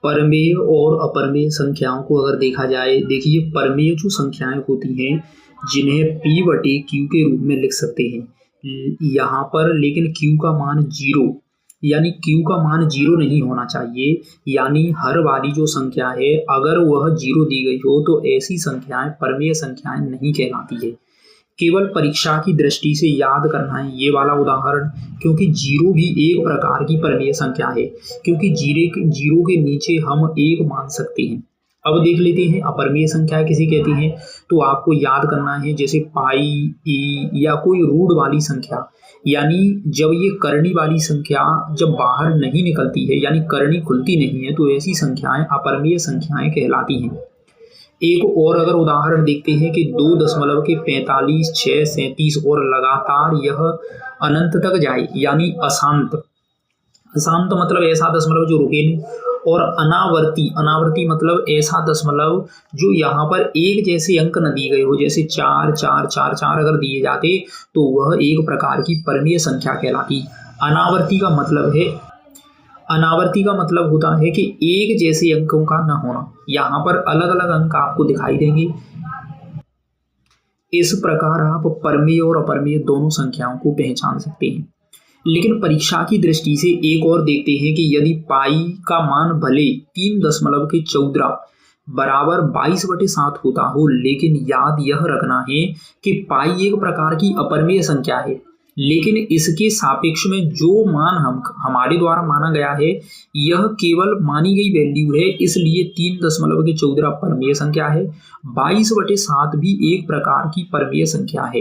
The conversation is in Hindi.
परमेय और अपरमेय संख्याओं को अगर देखा जाए, देखिए परमेय जो संख्याएं होती हैं जिन्हें p बटे q के रूप में लिख सकते हैं यहाँ पर, लेकिन q का मान 0 यानी q का मान 0 नहीं होना चाहिए। यानी हर वाली जो संख्या है अगर वह 0 दी गई हो तो ऐसी संख्याएं परमेय संख्याएं नहीं कहलाती है। केवल परीक्षा की दृष्टि से याद करना है ये वाला उदाहरण, क्योंकि 0 भी एक प्रकार की परमेय संख्या है, क्योंकि 0 के नीचे हम 1 मान सकते हैं। अब देख लेते हैं अपरमेय संख्या किसे कहते हैं। तो आपको याद करना है जैसे पाई, ई या कोई रूट वाली संख्या, यानी जब ये करनी वाली संख्या जब बाहर नहीं निकलती है यानी करनी खुलती नहीं है तो ऐसी संख्याएं अपरमेय संख्याएं कहलाती हैं। एक और अगर उदाहरण देखते हैं कि 2.45, 6, 37 और लगातार यह अनंत तक जाए यानी अशांत। अशांत मतलब ऐसा दशमलव जो रुके नहीं, और अनावर्ती मतलब ऐसा दशमलव जो यहाँ पर एक जैसे अंक न दिए गए हो, जैसे 4, 4, 4, 4 अगर दिए जाते तो वह एक प्रकार की परमेय संख्या कहलाती। अनावर्ती का मतलब होता है कि एक जैसे अंकों का न होना। यहाँ पर अलग अलग अंक आपको दिखाई देंगे। इस प्रकार आप परमेय और अपरमेय दोनों संख्याओं को पहचान सकते हैं। लेकिन परीक्षा की दृष्टि से एक और देखते हैं कि यदि पाई का मान भले 3.14 बराबर 22/7 होता हो, लेकिन याद यह रखना है कि पाई एक प्रकार की अपरमेय संख्या है, लेकिन इसके सापेक्ष में जो मान हमारे द्वारा माना गया है यह केवल मानी गई वैल्यू है, इसलिए 3.14 परमेय संख्या है। 22/7 भी एक प्रकार की परमेय संख्या है।